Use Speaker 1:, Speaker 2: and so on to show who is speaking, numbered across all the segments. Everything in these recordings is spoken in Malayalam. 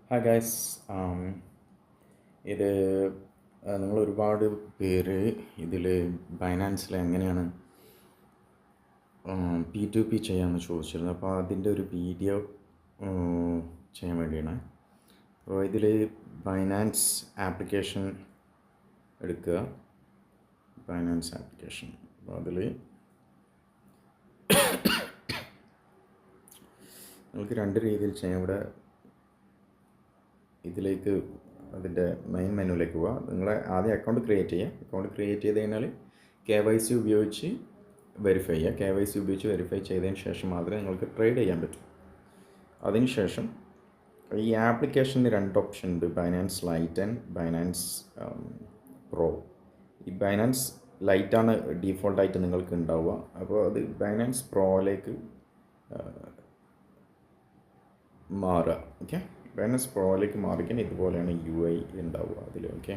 Speaker 1: Hi guys. ഇത് നിങ്ങൾ ഒരുപാട് പേര് ഇതിൽ ബൈനാൻസിൽ എങ്ങനെയാണ് P2P ചെയ്യാമെന്ന് ചോദിച്ചിരുന്നു. അപ്പോൾ അതിൻ്റെ ഒരു വീഡിയോ ചെയ്യാൻ വേണ്ടിയാണ്. അപ്പോൾ ഇതിൽ ബൈനാൻസ് ആപ്ലിക്കേഷൻ എടുക്കുക. ബൈനാൻസ് ആപ്ലിക്കേഷൻ, അപ്പോൾ അതിൽ നിങ്ങൾക്ക് രണ്ട് രീതിയിൽ ചെയ്യാം. ഇവിടെ ഇതിലേക്ക് അതിൻ്റെ മെയിൻ മെനുവിലേക്ക് പോവുക. നിങ്ങൾ ആദ്യം അക്കൗണ്ട് ക്രിയേറ്റ് ചെയ്യുക. അക്കൗണ്ട് ക്രിയേറ്റ് ചെയ്ത് കഴിഞ്ഞാൽ KYC ഉപയോഗിച്ച് വെരിഫൈ ചെയ്യുക. KYC ഉപയോഗിച്ച് വെരിഫൈ ചെയ്തതിന് ശേഷം മാത്രമേ നിങ്ങൾക്ക് ട്രേഡ് ചെയ്യാൻ പറ്റൂ. അതിനുശേഷം ഈ ആപ്ലിക്കേഷന് രണ്ട് ഓപ്ഷൻ ഉണ്ട്, Binance light and Binance pro. ഈ ബൈനാൻസ് ലൈറ്റാണ് ഡീഫോൾട്ടായിട്ട് നിങ്ങൾക്ക് ഉണ്ടാവുക. അപ്പോൾ അത് ബൈനാൻസ് പ്രോയിലേക്ക് മാറുക. ഓക്കെ, ബൈനാൻസ് പ്രോയിലേക്ക് മാറിക്കാൻ ഇതുപോലെയാണ് UI ഉണ്ടാവുക അതിൽ. ഓക്കെ,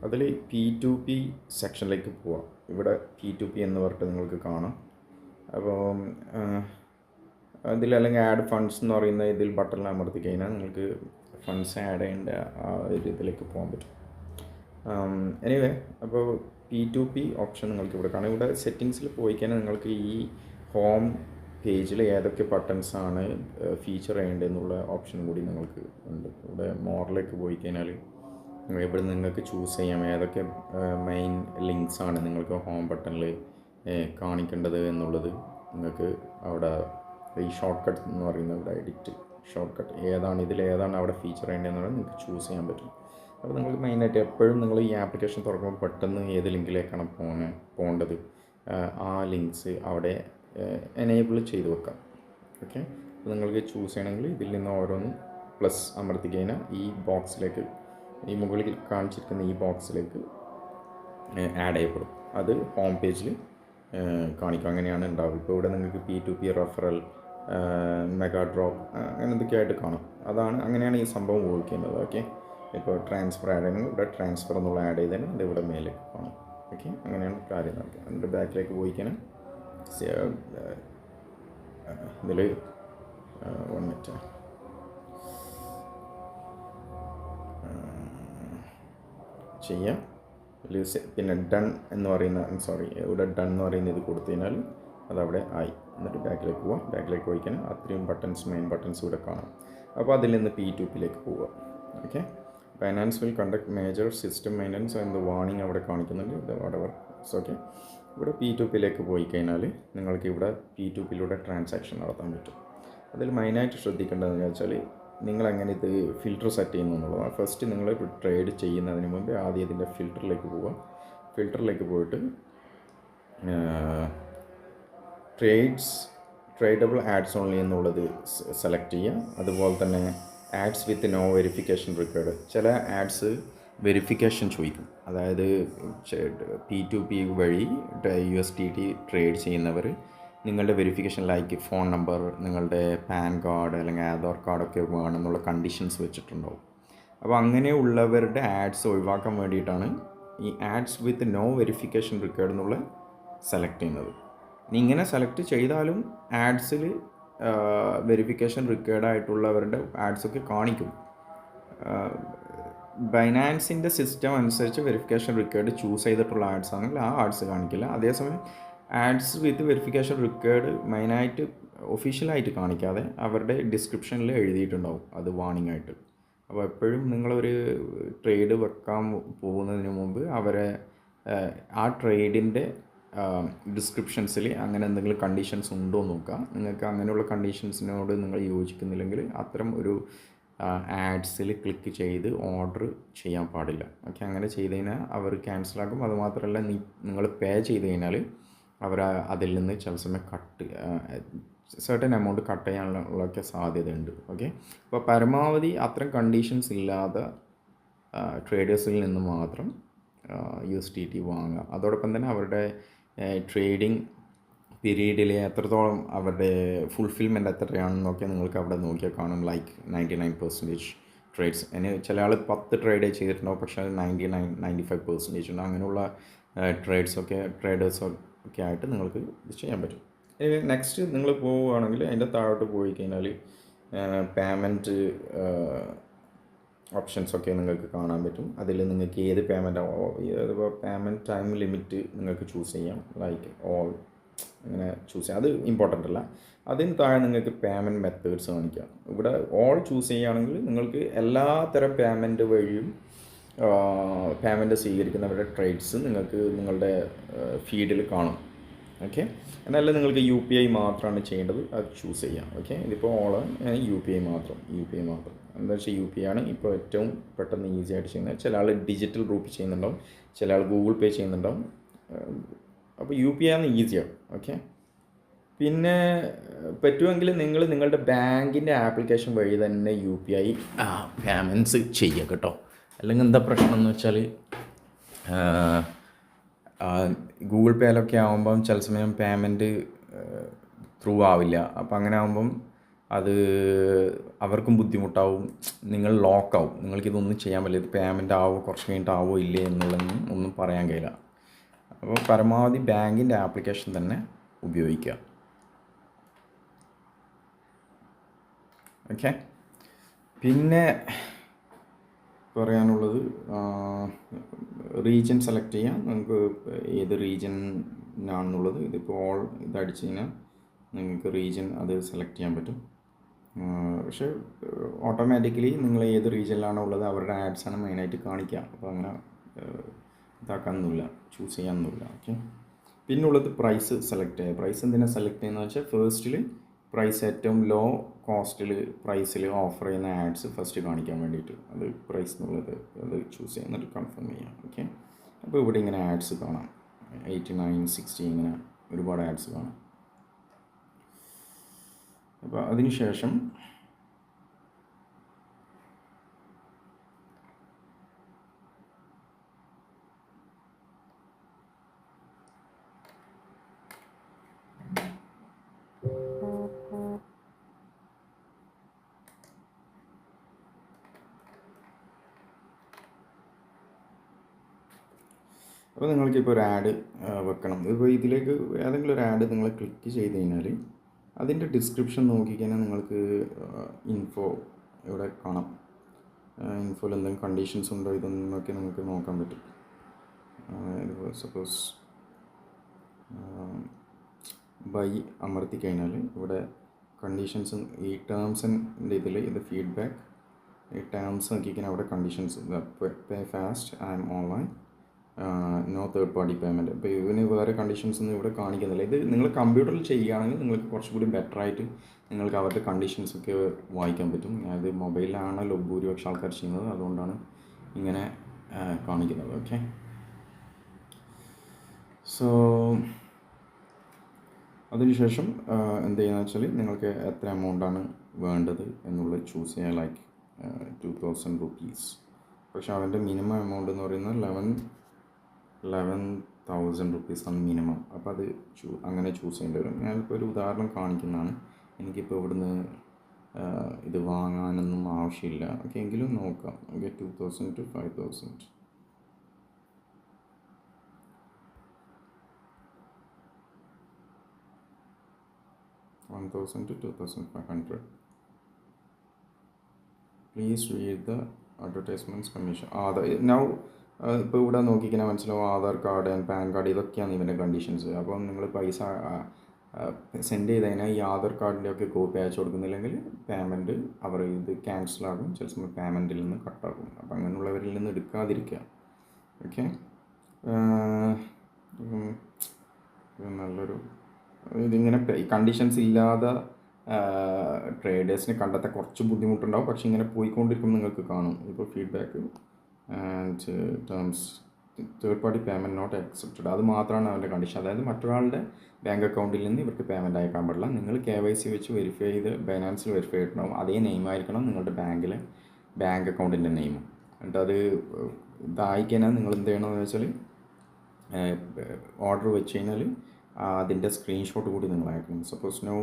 Speaker 1: അതിൽ P2P സെക്ഷനിലേക്ക് പോവാം. ഇവിടെ P2P എന്ന് പറഞ്ഞിട്ട് നിങ്ങൾക്ക് കാണാം. അപ്പോൾ അതിൽ അല്ലെങ്കിൽ ആഡ് ഫണ്ട്സ് എന്ന് പറയുന്ന ഇതിൽ ബട്ടണിൽ അമർത്തി കഴിഞ്ഞാൽ നിങ്ങൾക്ക് ഫണ്ട്സ് ആഡ് ചെയ്യേണ്ട ആ ഒരു ഇതിലേക്ക് പോകാൻ പറ്റും. എനിവേ, അപ്പോൾ P2P ഓപ്ഷൻ നിങ്ങൾക്ക് ഇവിടെ കാണാം. ഇവിടെ സെറ്റിങ്സിൽ പോയി കഴിഞ്ഞാൽ നിങ്ങൾക്ക് ഈ ഹോം പേജിൽ ഏതൊക്കെ ബട്ടൺസാണ് ഫീച്ചർ ചെയ്യേണ്ടതെന്നുള്ള ഓപ്ഷൻ കൂടി നിങ്ങൾക്ക് ഉണ്ട്. ഇവിടെ മോറിലേക്ക് പോയി കഴിഞ്ഞാൽ ഇവിടെ നിങ്ങൾക്ക് ചൂസ് ചെയ്യാം ഏതൊക്കെ മെയിൻ ലിങ്ക്സാണ് നിങ്ങൾക്ക് ഹോം ബട്ടണിൽ കാണിക്കേണ്ടത് എന്നുള്ളത്. നിങ്ങൾക്ക് അവിടെ ഈ ഷോർട്ട് കട്ട് എന്ന് പറയുന്നത് ഇവിടെ എഡിറ്റ് ഷോർട്ട് കട്ട് ഏതാണ്, ഇതിലേതാണ് അവിടെ ഫീച്ചർ ചെയ്യേണ്ടതെന്നുള്ളത് നിങ്ങൾക്ക് ചൂസ് ചെയ്യാൻ പറ്റും. അപ്പോൾ നിങ്ങൾക്ക് മെയിനായിട്ട് എപ്പോഴും നിങ്ങൾ ഈ ആപ്ലിക്കേഷൻ തുറക്കുമ്പോൾ പെട്ടെന്ന് ഏത് ലിങ്കിലേക്കാണ് പോകേണ്ടത് ആ ലിങ്ക്സ് അവിടെ എനേബിൾ ചെയ്ത് വെക്കാം. ഓക്കെ, അപ്പോൾ നിങ്ങൾക്ക് ചൂസ് ചെയ്യണമെങ്കിൽ ഇതിൽ നിന്ന് ഓരോന്നും പ്ലസ് അമർത്തി കഴിഞ്ഞാൽ ഈ ബോക്സിലേക്ക്, ഈ മുകളിൽ കാണിച്ചിരിക്കുന്ന ഈ ബോക്സിലേക്ക് ആഡ് ചെയ്യപ്പെടും. അത് ഹോം പേജിൽ കാണിക്കും. അങ്ങനെയാണ് ഉണ്ടാവുക. ഇപ്പോൾ ഇവിടെ നിങ്ങൾക്ക് P2P റെഫറൽ, മെഗാ ഡ്രോപ്പ് അങ്ങനെ എന്തൊക്കെയായിട്ട് കാണാം. അങ്ങനെയാണ് ഈ സംഭവം ഉപയോഗിക്കുന്നത്. ഓക്കെ, ഇപ്പോൾ ട്രാൻസ്ഫർ ആഡ് ചെയ്യണമെങ്കിൽ ഇവിടെ ട്രാൻസ്ഫർ എന്നുള്ള ആഡ് ചെയ്തതിന് അത് ഇവിടെ മേലേക്ക് കാണും. ഓക്കെ, അങ്ങനെയാണ് കാര്യം നടക്കുക. അതിൻ്റെ ബാക്കിലേക്ക് പോയിക്കാൻ ഇതിൽ 1 മിനിറ്റ് ചെയ്യാം. പിന്നെ ഡൺ എന്ന് പറയുന്ന ഇവിടെ ഡൺ എന്ന് പറയുന്ന ഇത് കൊടുത്തു കഴിഞ്ഞാൽ അതവിടെ ആയി. എന്നിട്ട് ബാക്കിലേക്ക് പോവാം. ബാക്കിലേക്ക് പോയി കഴിഞ്ഞാൽ അത്രയും മെയിൻ ബട്ടൺസ് ഇവിടെ കാണാം. അപ്പോൾ അതിൽ നിന്ന് P2Pയിലേക്ക് പോവുക. Okay, Binance will conduct major system maintenance എന്ന വാർണിംഗ് അവിടെ കാണിക്കുന്നുണ്ട്. ഇത് വടവർ ഓക്കെ. ഇവിടെ P2Pയിലേക്ക് പോയി കഴിഞ്ഞാൽ നിങ്ങൾക്ക് ഇവിടെ P2Pയിലൂടെ ട്രാൻസാക്ഷൻ നടത്താൻ പറ്റും. അതിൽ മെയിനായിട്ട് ശ്രദ്ധിക്കേണ്ടതെന്ന് വെച്ചാൽ നിങ്ങളെങ്ങനെ ഇത് ഫിൽറ്റർ സെറ്റ് ചെയ്യുന്നു എന്നുള്ളതാണ്. ഫസ്റ്റ് നിങ്ങൾ ട്രേഡ് ചെയ്യുന്നതിന് മുമ്പ് ആദ്യം ഇതിൻ്റെ ഫിൽറ്ററിലേക്ക് പോവുക. ഫിൽറ്ററിലേക്ക് പോയിട്ട് ട്രേഡബിൾ ആഡ്സ് ഓൺലി എന്നുള്ളത് സെലക്ട് ചെയ്യുക. അതുപോലെ തന്നെ ads with no verification required. ചില ആഡ്സ് വെരിഫിക്കേഷൻ ചോദിക്കും. അതായത് P2P വഴി USDT ട്രേഡ് ചെയ്യുന്നവർ നിങ്ങളുടെ വെരിഫിക്കേഷൻ ലൈക്ക് ഫോൺ നമ്പർ, നിങ്ങളുടെ പാൻ കാർഡ് അല്ലെങ്കിൽ ആധാർ കാർഡൊക്കെ വേണമെന്നുള്ള കണ്ടീഷൻസ് വെച്ചിട്ടുണ്ടാവും. അപ്പോൾ അങ്ങനെയുള്ളവരുടെ ആഡ്സ് ഒഴിവാക്കാൻ വേണ്ടിയിട്ടാണ് ഈ ads with no verification required എന്നുള്ള സെലക്ട് ചെയ്യുന്നത്. ഇങ്ങനെ സെലക്ട് ചെയ്താലും ആഡ്സിൽ വെരിഫിക്കേഷൻ റിക്വയർഡ് ആയിട്ടുള്ളവരുടെ ആഡ്സൊക്കെ കാണിക്കും. ബൈനാൻസിൻ്റെ സിസ്റ്റം അനുസരിച്ച് വെരിഫിക്കേഷൻ റിക്വയർഡ് ചൂസ് ചെയ്തിട്ടുള്ള ആഡ്സ് ആണെങ്കിൽ ആ ആഡ്സ് കാണിക്കില്ല. അതേസമയം ആഡ്സ് വിത്ത് വെരിഫിക്കേഷൻ റിക്വയർഡ് മെയിനായിട്ട് ഒഫീഷ്യലായിട്ട് കാണിക്കാതെ അവരുടെ ഡിസ്ക്രിപ്ഷനിൽ എഴുതിയിട്ടുണ്ടാവും അത് വാർണിംഗ് ആയിട്ട്. അപ്പോൾ എപ്പോഴും നിങ്ങളൊരു ട്രേഡ് വെക്കാൻ പോകുന്നതിന് മുമ്പ് അവരെ ആ ട്രേഡിൻ്റെ ഡിസ്ക്രിപ്ഷൻസിൽ അങ്ങനെ എന്തെങ്കിലും കണ്ടീഷൻസ് ഉണ്ടോ എന്ന് നോക്കുക. നിങ്ങൾക്ക് അങ്ങനെയുള്ള കണ്ടീഷൻസിനോട് നിങ്ങൾ യോജിക്കുന്നില്ലെങ്കിൽ അത്തരം ഒരു ആഡ്സിൽ ക്ലിക്ക് ചെയ്ത് ഓർഡർ ചെയ്യാൻ പാടില്ല. ഓക്കെ, അങ്ങനെ ചെയ്ത് കഴിഞ്ഞാൽ അവർ ക്യാൻസലാക്കും. അതുമാത്രമല്ല നിങ്ങൾ പേ ചെയ്ത് കഴിഞ്ഞാൽ അവർ അതിൽ നിന്ന് ചില സമയം സർട്ടൻ എമൗണ്ട് കട്ട് ചെയ്യാനുള്ളൊക്കെ സാധ്യതയുണ്ട്. ഓക്കെ, അപ്പോൾ പരമാവധി അത്തരം കണ്ടീഷൻസ് ഇല്ലാതെ ട്രേഡേഴ്സിൽ നിന്ന് മാത്രം USDT വാങ്ങുക. അതോടൊപ്പം തന്നെ അവരുടെ ട്രേഡിംഗ് പീരീഡിൽ എത്രത്തോളം അവരുടെ ഫുൾഫിൽമെൻറ്റ് എത്രയാണെന്നൊക്കെ നിങ്ങൾക്ക് അവിടെ നോക്കിയാൽ കാണും. Like 99% trades. ചില ആൾ 10 ട്രേഡേ ചെയ്തിട്ടുണ്ടാവും, പക്ഷേ 95% ഉണ്ട്. അങ്ങനെയുള്ള ട്രേഡേഴ്സൊക്കെ ആയിട്ട് നിങ്ങൾക്ക് ഇത് ചെയ്യാൻ പറ്റും. നെക്സ്റ്റ് നിങ്ങൾ പോവുകയാണെങ്കിൽ അതിൻ്റെ താഴോട്ട് പോയി കഴിഞ്ഞാൽ പേയ്മെൻറ്റ് ഓപ്ഷൻസൊക്കെ നിങ്ങൾക്ക് കാണാൻ പറ്റും. അതിൽ നിങ്ങൾക്ക് ഏത് പേയ്മെൻറ്റ് ടൈം ലിമിറ്റ് നിങ്ങൾക്ക് ചൂസ് ചെയ്യാം. ലൈക്ക് ഓൾ അങ്ങനെ ചൂസ് ചെയ്യാം. അത് ഇമ്പോർട്ടൻ്റ് അല്ല. അതിന് താഴെ നിങ്ങൾക്ക് പേയ്മെൻറ്റ് മെത്തേഡ്സ് കാണിക്കാം. ഇവിടെ ഓൾ ചൂസ് ചെയ്യുകയാണെങ്കിൽ നിങ്ങൾക്ക് എല്ലാത്തരം പേയ്മെൻറ്റ് വഴിയും പേയ്മെൻറ്റ് സ്വീകരിക്കുന്നവരുടെ ട്രേഡ്സ് നിങ്ങൾക്ക് നിങ്ങളുടെ ഫീഡിൽ കാണും. ഓക്കെ, എന്നല്ല നിങ്ങൾക്ക് UPI മാത്രമാണ് ചെയ്യേണ്ടത്, അത് ചൂസ് ചെയ്യാം. ഓക്കെ, ഇതിപ്പോൾ ഓള് UPI മാത്രം എന്താ വെച്ചാൽ UPI ആണ് ഇപ്പോൾ ഏറ്റവും പെട്ടെന്ന് ഈസി ആയിട്ട് ചെയ്യുന്നത്. ചില ആൾ ഡിജിറ്റൽ റൂപി ചെയ്യുന്നുണ്ടാവും, ചില ആൾ ഗൂഗിൾ പേ ചെയ്യുന്നുണ്ടാവും. അപ്പോൾ UPI ആണ് ഈസിയാണ്. ഓക്കെ, പിന്നെ പറ്റുമെങ്കിൽ നിങ്ങൾ നിങ്ങളുടെ ബാങ്കിൻ്റെ ആപ്ലിക്കേഷൻ വഴി തന്നെ UPI പേയ്മെൻറ്റ്സ് ചെയ്യുക കേട്ടോ. അല്ലെങ്കിൽ എന്താ പ്രശ്നം എന്ന് വെച്ചാൽ ഗൂഗിൾ പേയിലൊക്കെ ആകുമ്പം ചില സമയം പേയ്മെൻറ്റ് ത്രൂ ആവില്ല. അപ്പം അങ്ങനെ ആകുമ്പം അത് അവർക്കും ബുദ്ധിമുട്ടാവും, നിങ്ങൾ ലോക്കാവും, നിങ്ങൾക്കിതൊന്നും ചെയ്യാൻ പറ്റില്ല. ഇത് പേയ്മെൻറ്റ് ആവോ കുറച്ച് കഴിഞ്ഞിട്ട് ആവോ ഇല്ലേ എന്നുള്ളതൊന്നും ഒന്നും പറയാൻ കഴിയില്ല. അപ്പോൾ പരമാവധി ബാങ്കിൻ്റെ ആപ്ലിക്കേഷൻ തന്നെ ഉപയോഗിക്കുക. ഓക്കെ, പിന്നെ പറയാനുള്ളത് റീജിയൻ സെലക്ട് ചെയ്യാം. നമുക്ക് ഏത് റീജിയനാണെന്നുള്ളത് ഇതിപ്പോൾ ഓൾ ഇതടിച്ച് കഴിഞ്ഞാൽ നിങ്ങൾക്ക് റീജിയൻ അത് സെലക്ട് ചെയ്യാൻ പറ്റും. പക്ഷേ ഓട്ടോമാറ്റിക്കലി നിങ്ങൾ ഏത് റീജിയനിലാണോ ഉള്ളത് അവരുടെ ആഡ്സാണ് മെയിനായിട്ട് കാണിക്കുക. അപ്പോൾ അങ്ങനെ ഇതാക്കാനൊന്നുമില്ല, ചൂസ് ചെയ്യാനൊന്നുമില്ല. ഓക്കെ, പിന്നുള്ളത് പ്രൈസ് സെലക്ട് ചെയ്യുക. പ്രൈസ് എന്തിനാണ് സെലക്ട് ചെയ്യുന്നത് വെച്ചാൽ ഫസ്റ്റിൽ പ്രൈസ് ഏറ്റവും ലോ കോസ്റ്റിൽ പ്രൈസിൽ ഓഫർ ചെയ്യുന്ന ആഡ്സ് ഫസ്റ്റ് കാണിക്കാൻ വേണ്ടിയിട്ട് അത് പ്രൈസ് എന്നുള്ളത് അത് ചൂസ് ചെയ്യുക, എന്നിട്ട് കൺഫേം ചെയ്യാം. ഓക്കെ, അപ്പോൾ ഇവിടെ ഇങ്ങനെ ആഡ്സ് കാണാം, 89, 60 ഇങ്ങനെ ഒരുപാട് ആഡ്സ് കാണാം. അപ്പോൾ അതിനുശേഷം അപ്പോൾ നിങ്ങൾക്കിപ്പോൾ ഒരു ആഡ് വെക്കണം. ഇപ്പോൾ ഇതിലേക്ക് ഏതെങ്കിലും ഒരു ആഡ് നിങ്ങൾ ക്ലിക്ക് ചെയ്ത് കഴിഞ്ഞാൽ അതിൻ്റെ ഡിസ്ക്രിപ്ഷൻ നോക്കിക്കഴിഞ്ഞാൽ നിങ്ങൾക്ക് ഇൻഫോ ഇവിടെ കാണാം. ഇൻഫോയിൽ എന്തെങ്കിലും കണ്ടീഷൻസ് ഉണ്ടോ ഇതൊന്നൊക്കെ നമുക്ക് നോക്കാൻ പറ്റും. സപ്പോസ് ബൈ അമർത്തി കഴിഞ്ഞാൽ ഇവിടെ കണ്ടീഷൻസ് ഈ ടേംസിൻ്റെ ഇതിൽ ഇത് ഫീഡ്ബാക്ക് ഈ ടേംസ് നോക്കിക്കഴിഞ്ഞാൽ അവിടെ conditions pay fast and online no third party payment. ഇപ്പോൾ ഇതിന് വേറെ കണ്ടീഷൻസ് ഒന്നും ഇവിടെ കാണിക്കുന്നില്ല. ഇത് നിങ്ങൾ കമ്പ്യൂട്ടറിൽ ചെയ്യുകയാണെങ്കിൽ നിങ്ങൾക്ക് കുറച്ചുകൂടി ബെറ്ററായിട്ട് നിങ്ങൾക്ക് അവരുടെ കണ്ടീഷൻസൊക്കെ വായിക്കാൻ പറ്റും. അത് മൊബൈലിലാണല്ലോ ഭൂരിപക്ഷം ആൾക്കാർ ചെയ്യുന്നത്, അതുകൊണ്ടാണ് ഇങ്ങനെ കാണിക്കുന്നത്. ഓക്കെ, സോ അതിനുശേഷം എന്ത് ചെയ്യുന്നത് വെച്ചാൽ നിങ്ങൾക്ക് എത്ര എമൗണ്ടാണ് വേണ്ടത് എന്നുള്ളത് ചൂസ് ചെയ്യാൻ. Like 2000 rupees. പക്ഷേ അവൻ്റെ മിനിമം എമൗണ്ട് എന്ന് പറയുന്നത് 11,000 rupees ആണ് മിനിമം. അപ്പോൾ അത് അങ്ങനെ ചൂസ് ചെയ്യേണ്ടി വരും. ഞാനിപ്പോൾ ഒരു ഉദാഹരണം കാണിക്കുന്നതാണ്. എനിക്കിപ്പോൾ ഇവിടുന്ന് ഇത് വാങ്ങാനൊന്നും ആവശ്യമില്ല. ഓക്കെ, എങ്കിലും നോക്കാം. Okay, 2,000 to 5,000. 1,000 to 2,500. Please read the advertisements commission. Now ഇപ്പോൾ ഇവിടെ നോക്കിക്കഴിഞ്ഞാൽ മനസ്സിലാവും Aadhaar card and pan card ഇതൊക്കെയാണ് ഇവൻ്റെ കണ്ടീഷൻസ്. അപ്പം നിങ്ങൾ പൈസ സെൻഡ് ചെയ്ത് കഴിഞ്ഞാൽ ഈ ആധാർ കാർഡിൻ്റെ ഒക്കെ കോപ്പി അയച്ചു കൊടുക്കുന്നില്ലെങ്കിൽ പേയ്മെൻറ്റ് അവർ ഇത് ക്യാൻസലാകും, ചില സമയം പേയ്മെൻറ്റിൽ നിന്ന് കട്ടാക്കും. അപ്പം അങ്ങനെയുള്ളവരിൽ നിന്ന് എടുക്കാതിരിക്കുക. ഓക്കെ, നല്ലൊരു ഇതിങ്ങനെ കണ്ടീഷൻസ് ഇല്ലാതെ ട്രേഡേഴ്സിനെ കണ്ടെത്താൻ കുറച്ച് ബുദ്ധിമുട്ടുണ്ടാവും. പക്ഷേ ഇങ്ങനെ പോയിക്കൊണ്ടിരിക്കുമ്പോൾ നിങ്ങൾക്ക് കാണും. ഇപ്പോൾ feedback and terms third party payment not accepted, അത് മാത്രമാണ് അവൻ്റെ കണ്ടീഷൻ. അതായത് മറ്റൊരാളുടെ ബാങ്ക് അക്കൗണ്ടിൽ നിന്ന് ഇവർക്ക് പേയ്മെൻറ്റ് അയക്കാൻ പാടില്ല. നിങ്ങൾ KYC വെച്ച് വെരിഫൈ ചെയ്ത് ബൈനാൻസിൽ വെരിഫൈ ചെയ്തിട്ടുണ്ടാവും. അതേ നെയിമായിരിക്കണം നിങ്ങളുടെ ബാങ്ക് അക്കൗണ്ടിൻ്റെ നെയിം. എന്നിട്ട് അത് ഇതായിക്കഴിഞ്ഞാൽ നിങ്ങൾ എന്ത് ചെയ്യണമെന്ന് വെച്ചാൽ ഓർഡർ വെച്ച് കഴിഞ്ഞാൽ അതിൻ്റെ സ്ക്രീൻഷോട്ട് കൂടി നിങ്ങൾ അയക്കണം. സപ്പോസ് നോ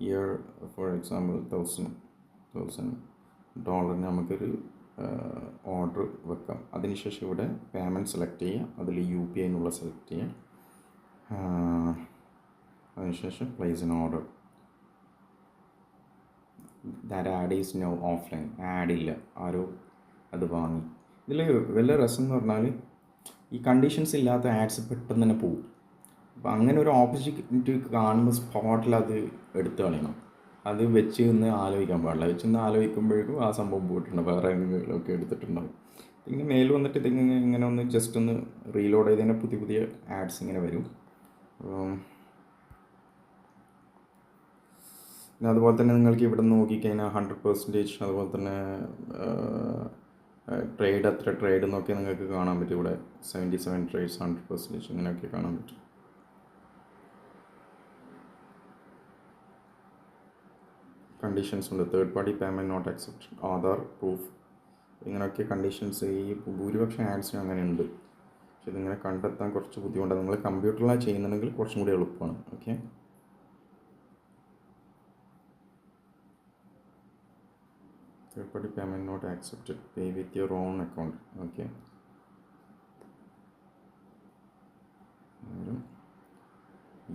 Speaker 1: ഇയർ ഫോർ എക്സാമ്പിൾ $1,000 നമുക്കൊരു ഓർഡർ വെക്കാം. അതിനുശേഷം ഇവിടെ പേയ്മെൻറ്റ് സെലക്ട് ചെയ്യുക, അതിൽ UPI എന്നുള്ള സെലക്ട് ചെയ്യുക. അതിനുശേഷം place an order. That ad is no offline, ആഡില്ല, ആരോ അത് വാങ്ങി. ഇതിൽ വലിയ രസം എന്ന് പറഞ്ഞാൽ ഈ കണ്ടീഷൻസ് ഇല്ലാത്ത ആഡ്സ് പെട്ടെന്ന് തന്നെ പോകും. അപ്പോൾ അങ്ങനെ ഒരു ഓപ്പർച്യൂണിറ്റി കാണുമ്പോൾ സ്പോട്ടിൽ അത് എടുത്തു കളയണം. അത് വെച്ച് നിന്ന് ആലോചിക്കാൻ പാടില്ല. വെച്ച് നിന്ന് ആലോചിക്കുമ്പോഴേക്കും ആ സംഭവം പോയിട്ടുണ്ട്, വേറെ എന്തെങ്കിലുമൊക്കെ എടുത്തിട്ടുണ്ടാവും. ഇങ്ങനെ മേൽ വന്നിട്ട് ഇതിങ്ങനെ ഇങ്ങനെ ഒന്ന് ജസ്റ്റ് ഒന്ന് റീലോഡ് ചെയ്തതിന് പുതിയ പുതിയ ആഡ്സ് ഇങ്ങനെ വരും. പിന്നെ അതുപോലെ തന്നെ നിങ്ങൾക്ക് ഇവിടെ നോക്കിക്കഴിഞ്ഞാൽ 100%, അതുപോലെ തന്നെ ട്രേഡ് എത്ര ട്രേഡ് എന്നൊക്കെ നിങ്ങൾക്ക് കാണാൻ പറ്റും. ഇവിടെ 77 ട്രേഡ്സ്, 100% ഇങ്ങനെയൊക്കെ കാണാൻ പറ്റും. കണ്ടീഷൻസ് ഉണ്ട്. Third party payment not accepted, Aadhaar proof, ഇങ്ങനെയൊക്കെ കണ്ടീഷൻസ് ഈ ഭൂരിപക്ഷം ആഡ്സിനും അങ്ങനെ ഉണ്ട്. പക്ഷെ ഇതിങ്ങനെ കണ്ടെത്താൻ കുറച്ച് ബുദ്ധിമുട്ടാണ്. നിങ്ങൾ കമ്പ്യൂട്ടറിലാണ് ചെയ്യുന്നുണ്ടെങ്കിൽ കുറച്ചും കൂടി എളുപ്പമാണ്. Okay, third party payment not accepted, pay with your own account. Okay,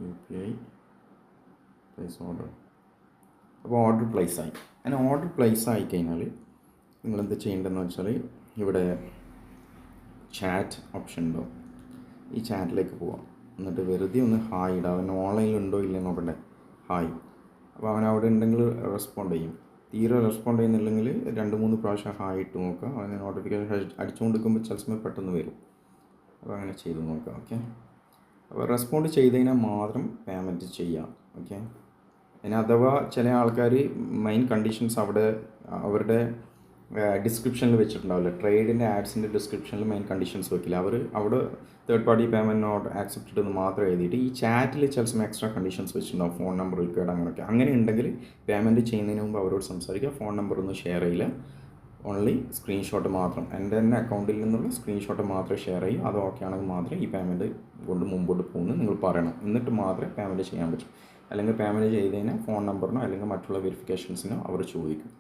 Speaker 1: UPI place order. അപ്പോൾ ഓർഡർ പ്ലേസ് ആയി. അങ്ങനെ ഓർഡർ പ്ലേസ് ആയിക്കഴിഞ്ഞാൽ നിങ്ങളെന്ത് ചെയ്യേണ്ടതെന്ന് വെച്ചാൽ ഇവിടെ ചാറ്റ് ഓപ്ഷൻ ഉണ്ടാവും. ഈ ചാറ്റിലേക്ക് പോവാം. എന്നിട്ട് വെറുതെ ഒന്ന് ഹായ് ഇടാം. അവൻ ഓൺലൈനിലുണ്ടോ ഇല്ലേ നോക്കണ്ടേ. ഹായ്. അപ്പോൾ അവൻ അവിടെ ഉണ്ടെങ്കിൽ റെസ്പോണ്ട് ചെയ്യും. തീരെ റെസ്പോണ്ട് ചെയ്യുന്നില്ലെങ്കിൽ 2-3 പ്രാവശ്യം ഹായ് ഇട്ട് നോക്കുക. അവന് നോട്ടിഫിക്കേഷൻ അടിച്ചുകൊണ്ടിരിക്കുമ്പോൾ ചില സമയം പെട്ടെന്ന് വരും. അപ്പോൾ അങ്ങനെ ചെയ്ത് നോക്കാം. ഓക്കെ, അപ്പോൾ റെസ്പോണ്ട് ചെയ്ത് കഴിഞ്ഞാൽ മാത്രം പേയ്മെൻറ്റ് ചെയ്യാം. ഓക്കെ, ഇനി അഥവാ ചില ആൾക്കാർ മെയിൻ കണ്ടീഷൻസ് അവിടെ അവരുടെ ഡിസ്ക്രിപ്ഷനിൽ വെച്ചിട്ടുണ്ടാവില്ല. ട്രേഡിൻ്റെ ആഡ്സിൻ്റെ ഡിസ്ക്രിപ്ഷനിൽ മെയിൻ കണ്ടീഷൻസ് വെക്കില്ല. അവർ അവിടെ third party payment not accepted എന്ന് മാത്രം എഴുതിയിട്ട് ഈ ചാറ്റിൽ ചില സമയം എക്സ്ട്രാ കണ്ടീഷൻസ് വെച്ചിട്ടുണ്ടാവും. ഫോൺ നമ്പർ റിക്വയർഡ് അങ്ങനെയൊക്കെ. അങ്ങനെ ഉണ്ടെങ്കിൽ പേയ്മെൻറ്റ് ചെയ്യുന്നതിന് മുമ്പ് അവരോട് സംസാരിക്കുക. ഫോൺ നമ്പറൊന്നും ഷെയർ ചെയ്യില്ല. ഓൺലി സ്ക്രീൻഷോട്ട് മാത്രം, എൻ്റെ തന്നെ അക്കൗണ്ടിൽ നിന്നുള്ള സ്ക്രീൻഷോട്ട് മാത്രമേ ഷെയർ ചെയ്യൂ. അത് ഓക്കെ ആണെങ്കിൽ മാത്രമേ ഈ പേയ്മെൻറ്റ് കൊണ്ട് മുമ്പോട്ട് പോകുന്നു നിങ്ങൾ പറയണം. എന്നിട്ട് മാത്രമേ പേയ്മെൻറ്റ് ചെയ്യാൻ പറ്റൂ. അല്ലെങ്കിൽ പേയ്മെൻറ്റ് ചെയ്ത് കഴിഞ്ഞാൽ ഫോൺ നമ്പറിനോ അല്ലെങ്കിൽ മറ്റുള്ള വെരിഫിക്കേഷൻസിനോ അവർ ചോദിക്കും.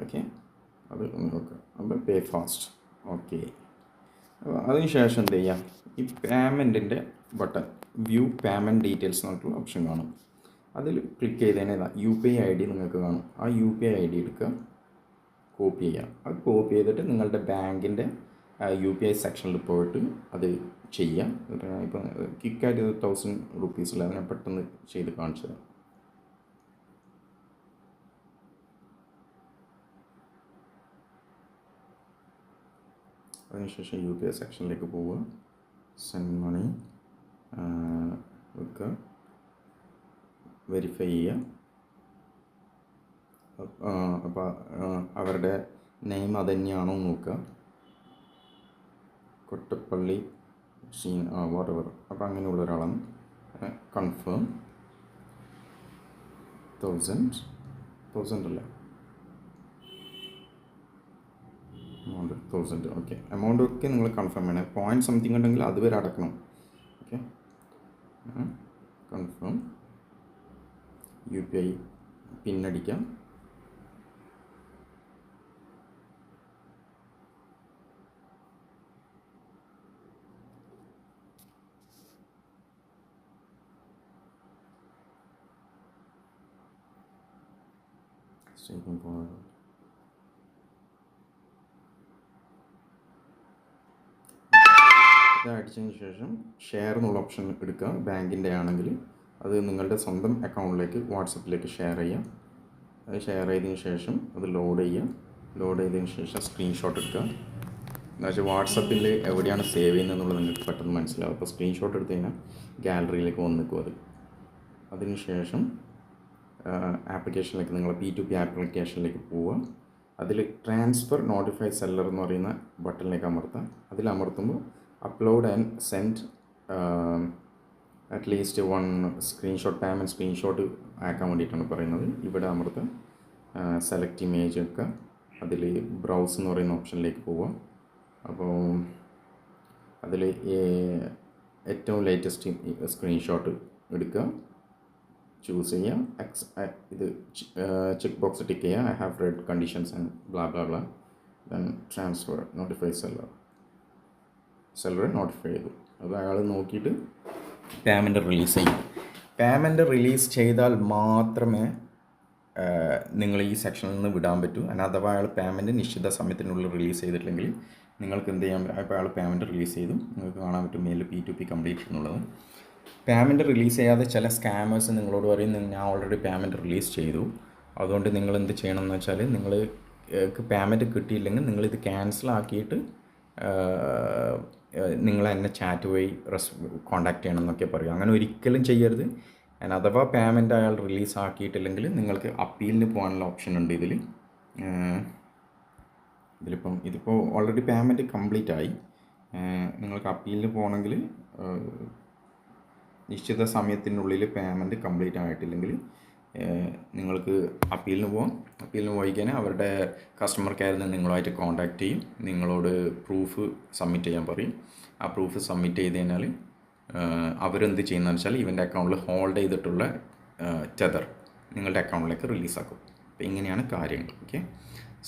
Speaker 1: ഓക്കെ, അത് നോക്കുക. അപ്പോൾ പേ ഫാസ്റ്റ്. ഓക്കെ, അതിനുശേഷം എന്ത് ചെയ്യാം, ഈ പേയ്മെൻറ്റിൻ്റെ ബട്ടൺ വ്യൂ പേയ്മെൻറ്റ് ഡീറ്റെയിൽസ് എന്നിട്ടുള്ള ഓപ്ഷൻ കാണും. അതിൽ ക്ലിക്ക് ചെയ്തതിന് UPI ID നിങ്ങൾക്ക് കാണും. ആ UPI ID എടുക്കുക, കോപ്പി ചെയ്യാം. അത് കോപ്പി ചെയ്തിട്ട് നിങ്ങളുടെ ബാങ്കിൻ്റെ UPI സെക്ഷനിൽ പോയിട്ട് അത് ചെയ്യാം. ഇപ്പം ക്വിക്കായിട്ട് 1000 റുപ്പീസിൽ അതിനെ പെട്ടെന്ന് ചെയ്ത് കാണിച്ചു തരാം. അതിനുശേഷം UPI സെക്ഷനിലേക്ക് പോവുക, സെൻഡ് മണി വെക്കുക, വെരിഫൈ ചെയ്യുക. അപ്പോൾ അവരുടെ നെയിം അത് തന്നെയാണോ നോക്കുക. കൊട്ടപ്പള്ളി വാട്ടെവർ. അപ്പോൾ അങ്ങനെയുള്ള ഒരാളാണ്. കൺഫേം 1000 അല്ല, എമൗണ്ട് 1000. ഓക്കെ, എമൗണ്ട് ഒക്കെ നിങ്ങൾ കൺഫേം ചെയ്യണം. പോയിൻറ്റ് സംതിങ് ഉണ്ടെങ്കിൽ അതുവരെ അടക്കണം. Okay, confirm. UPI പിന്നടിക്കാം. ഇത് അടിച്ചതിന് ശേഷം ഷെയർ എന്നുള്ള ഓപ്ഷൻ എടുക്കുക. ബാങ്കിൻ്റെ ആണെങ്കിൽ അത് നിങ്ങളുടെ സ്വന്തം അക്കൗണ്ടിലേക്ക് വാട്സപ്പിലേക്ക് ഷെയർ ചെയ്യാം. അത് ഷെയർ ചെയ്തതിന് ശേഷം അത് ലോഡ് ചെയ്യുക. ലോഡ് ചെയ്തതിന് ശേഷം സ്ക്രീൻഷോട്ട് എടുക്കുക. എന്നുവെച്ചാൽ വാട്സപ്പിൽ എവിടെയാണ് സേവ് ചെയ്യുന്നതെന്നുള്ളത് നിങ്ങൾക്ക് പെട്ടെന്ന് മനസ്സിലാവും. അപ്പോൾ സ്ക്രീൻഷോട്ട് എടുത്ത് കഴിഞ്ഞാൽ ഗാലറിയിലേക്ക് വന്ന് നിൽക്കും അത്. അതിന് ശേഷം ആപ്ലിക്കേഷനിലേക്ക് നിങ്ങൾ P2P ആപ്ലിക്കേഷനിലേക്ക് പോവുക. അതിൽ ട്രാൻസ്ഫർ നോട്ടിഫൈ സെല്ലർ എന്ന് പറയുന്ന ബട്ടണിലേക്ക് അമർത്താം. അതിൽ അമർത്തുമ്പോൾ upload and send at least 1 screenshot payment screenshot ആക്കാൻ വേണ്ടിയിട്ടാണ് പറയുന്നത്. ഇവിടെ അമർത്താം. സെലക്ട് ഇമേജ് എടുക്കുക. അതിൽ ബ്രൗസ് എന്ന് പറയുന്ന ഓപ്ഷനിലേക്ക് പോവുക. അപ്പോൾ അതിൽ ഏറ്റവും ലേറ്റസ്റ്റ് സ്ക്രീൻഷോട്ട് എടുക്കുക, ചൂസ് ചെയ്യുക. ഇത് ചെക്ക് ബോക്സ് ടിക്ക് ചെയ്യുക. I have read conditions and blah blah blah. Then transfer notify സെല്ലറെ നോട്ടിഫൈ ചെയ്തു. അത് അയാൾ നോക്കിയിട്ട് പേയ്മെൻറ്റ് റിലീസ് ചെയ്യും. പേയ്മെൻറ്റ് റിലീസ് ചെയ്താൽ മാത്രമേ നിങ്ങൾ ഈ സെക്ഷനിൽ നിന്ന് വിടാൻ പറ്റൂ. and അഥവാ അയാൾ പേയ്മെൻറ്റ് നിശ്ചിത സമയത്തിനുള്ളിൽ റിലീസ് ചെയ്തിട്ടില്ലെങ്കിൽ നിങ്ങൾക്ക് എന്ത് ചെയ്യാൻ പറ്റും? അപ്പോൾ അയാൾ പേയ്മെൻറ്റ് റിലീസ് ചെയ്തു, നിങ്ങൾക്ക് കാണാൻ പറ്റും മെയിൽ P2P കംപ്ലീറ്റ് എന്നുള്ളത്. പേയ്മെൻറ്റ് റിലീസ് ചെയ്യാതെ ചില സ്കാമേഴ്സ് നിങ്ങളോട് പറയും ഞാൻ ഓൾറെഡി പേയ്മെൻറ്റ് റിലീസ് ചെയ്തു, അതുകൊണ്ട് നിങ്ങൾ എന്ത് ചെയ്യണം എന്ന് വെച്ചാൽ നിങ്ങൾക്ക് പേയ്മെൻറ്റ് കിട്ടിയില്ലെങ്കിൽ നിങ്ങളിത് ക്യാൻസൽ ആക്കിയിട്ട് നിങ്ങൾ എന്നെ ചാറ്റ് വഴി കോൺടാക്റ്റ് ചെയ്യണം എന്നൊക്കെ പറയും. അങ്ങനെ ഒരിക്കലും ചെയ്യരുത്. and അഥവാ പേയ്മെൻറ്റ് അയാൾ റിലീസ് ആക്കിയിട്ടില്ലെങ്കിൽ നിങ്ങൾക്ക് അപ്പീലിന് പോകാനുള്ള ഓപ്ഷൻ ഉണ്ട് ഇതിപ്പോൾ ഓൾറെഡി പേയ്മെൻറ്റ് കംപ്ലീറ്റ് ആയി. നിങ്ങൾക്ക് അപ്പീലിന് പോകണമെങ്കിൽ നിശ്ചിത സമയത്തിനുള്ളിൽ പേയ്മെൻറ്റ് കംപ്ലീറ്റ് ആയിട്ടില്ലെങ്കിൽ നിങ്ങൾക്ക് അപ്പീലിന് പോകാം. അപ്പീലിന് പോയി കഴിഞ്ഞാൽ അവരുടെ കസ്റ്റമർ കെയറിൽ നിന്ന് നിങ്ങളുമായിട്ട് കോൺടാക്റ്റ് ചെയ്യും, നിങ്ങളോട് പ്രൂഫ് സബ്മിറ്റ് ചെയ്യാൻ പറയും. ആ പ്രൂഫ് സബ്മിറ്റ് ചെയ്ത് കഴിഞ്ഞാൽ അവരെന്ത് ചെയ്യുന്നതെന്ന് വെച്ചാൽ ഇവൻ്റെ അക്കൗണ്ടിൽ ഹോൾഡ് ചെയ്തിട്ടുള്ള ടെതർ നിങ്ങളുടെ അക്കൗണ്ടിലേക്ക് റിലീസാക്കും. അപ്പോൾ ഇങ്ങനെയാണ് കാര്യങ്ങൾ. ഓക്കെ,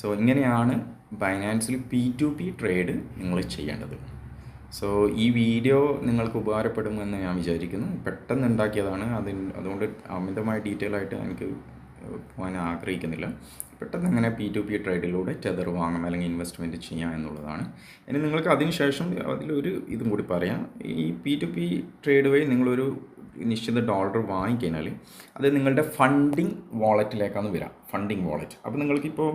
Speaker 1: സോ ഇങ്ങനെയാണ് ബൈനാൻസിൽ P2P ട്രേഡ് നിങ്ങൾ ചെയ്യേണ്ടത്. സോ ഈ വീഡിയോ നിങ്ങൾക്ക് ഉപകാരപ്പെടുമെന്ന് ഞാൻ വിചാരിക്കുന്നു. പെട്ടെന്ന് ഉണ്ടാക്കിയതാണ്, അതുകൊണ്ട് അമിതമായ ഡീറ്റെയിൽ ആയിട്ട് എനിക്ക് പോകാൻ ആഗ്രഹിക്കുന്നില്ല. പെട്ടെന്ന് അങ്ങനെ P2P ട്രേഡിലൂടെ ടെതർ വാങ്ങാം അല്ലെങ്കിൽ ഇൻവെസ്റ്റ്മെൻറ്റ് ചെയ്യാം എന്നുള്ളതാണ്. ഇനി നിങ്ങൾക്ക് അതിനുശേഷം അതിലൊരു ഇതും കൂടി പറയാം. ഈ P2P ട്രേഡ് വഴി നിങ്ങളൊരു നിശ്ചിത ഡോളർ വാങ്ങിക്കഴിഞ്ഞാൽ അത് നിങ്ങളുടെ ഫണ്ടിങ് വാളറ്റിലേക്കാണ് വരാം, ഫണ്ടിങ് വാളറ്റ്. അപ്പോൾ നിങ്ങൾക്കിപ്പോൾ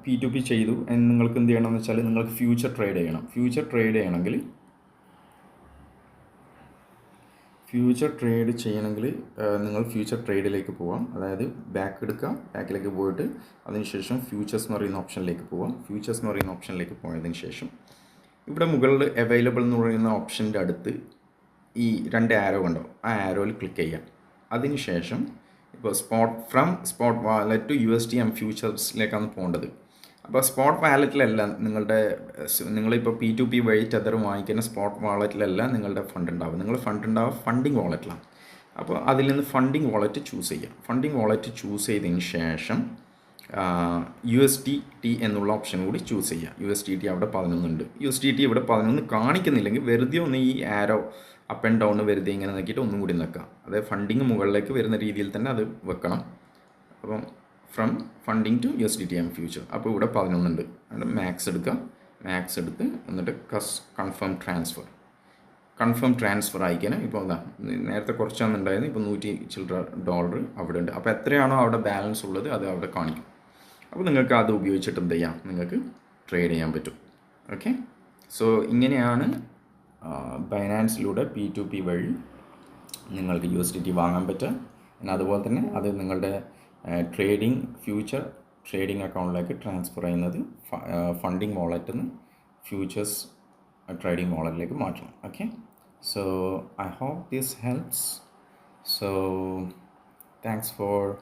Speaker 1: P2P ചെയ്തു, നിങ്ങൾക്ക് എന്ത് ചെയ്യണമെന്ന് വെച്ചാൽ നിങ്ങൾക്ക് ഫ്യൂച്ചർ ട്രേഡ് ചെയ്യണം. ഫ്യൂച്ചർ ട്രേഡ് ചെയ്യണമെങ്കിൽ നിങ്ങൾ ഫ്യൂച്ചർ ട്രേഡിലേക്ക് പോവാം. അതായത് ബാക്ക് എടുക്കുക, ബാക്കിലേക്ക് പോയിട്ട് അതിനുശേഷം ഫ്യൂച്ചേഴ്സ് എന്ന് പറയുന്ന ഓപ്ഷനിലേക്ക് പോവാം. ഫ്യൂച്ചേഴ്സ് എന്ന് പറയുന്ന ഓപ്ഷനിലേക്ക് പോയതിന് ശേഷം ഇവിടെ മുകളിൽ അവൈലബിൾ എന്ന് പറയുന്ന ഓപ്ഷൻ്റെ അടുത്ത് ഈ 2 ആരോ ഉണ്ടോ, ആ ആരോയിൽ ക്ലിക്ക് ചെയ്യാം. അതിനുശേഷം ഇപ്പോൾ സ്പോട്ട് വാലറ്റ് ടു USDM ഫ്യൂച്ചേഴ്സിലേക്കാണ് പോകേണ്ടത്. അപ്പോൾ സ്പോട്ട് വാലറ്റിലല്ല നിങ്ങളിപ്പോൾ P2P വഴി ടെതർ വാങ്ങിക്കുന്ന സ്പോട്ട് വാലറ്റിലല്ല നിങ്ങളുടെ ഫണ്ട് ഉണ്ടാവുക. നിങ്ങളുടെ ഫണ്ട് ഉണ്ടാവുക ഫണ്ടിങ് വാലറ്റിലാണ്. അപ്പോൾ അതിൽ നിന്ന് ഫണ്ടിങ് വാലറ്റ് ചൂസ് ചെയ്യാം. ഫണ്ടിങ് വാലറ്റ് ചൂസ് ചെയ്തതിന് ശേഷം USDT എന്നുള്ള ഓപ്ഷൻ കൂടി ചൂസ് ചെയ്യുക. USDT അവിടെ 11 ഉണ്ട്. USDT ഇവിടെ 11 കാണിക്കുന്നില്ലെങ്കിൽ വെറുതെ ഒന്ന് ഈ ആരോ അപ്പ് ആൻഡ് ഡൗൺ വെറുതെ ഇങ്ങനെ നോക്കിയിട്ട് ഒന്നും കൂടി നിൽക്കാം. അതായത് ഫണ്ടിങ് മുകളിലേക്ക് വരുന്ന രീതിയിൽ തന്നെ അത് വെക്കണം. അപ്പം from funding to USDTM future, അപ്പോൾ ഇവിടെ 11 ഉണ്ട്. അതിൻ്റെ മാക്സ് എടുക്കുക, മാക്സ് എടുത്ത് എന്നിട്ട് കൺഫേം ട്രാൻസ്ഫർ അയക്കണം. ഇപ്പോൾ നേരത്തെ കുറച്ചാണ് ഉണ്ടായിരുന്നു, ഇപ്പോൾ $100 അവിടെ ഉണ്ട്. അപ്പോൾ എത്രയാണോ അവിടെ ബാലൻസ് ഉള്ളത് അത് അവിടെ കാണിക്കും. അപ്പോൾ നിങ്ങൾക്ക് അത് ഉപയോഗിച്ചിട്ട് എന്ത് ചെയ്യാം, നിങ്ങൾക്ക് ട്രേഡ് ചെയ്യാൻ പറ്റും. ഓക്കെ, സോ ഇങ്ങനെയാണ് ബൈനാൻസിലൂടെ P2P വഴി നിങ്ങൾക്ക് USDT വാങ്ങാൻ പറ്റുക. പിന്നെ അതുപോലെ തന്നെ അത് നിങ്ങളുടെ ഫ്യൂച്ചർ ട്രേഡിംഗ് അക്കൗണ്ടിലേക്ക് ട്രാൻസ്ഫർ ചെയ്യുന്നത് ഫണ്ടിങ് വാളറ്റിൽ നിന്ന് ഫ്യൂച്ചേഴ്സ് ട്രേഡിംഗ് വാളറ്റിലേക്ക് മാറ്റണം. Okay, so I hope this helps. So thanks for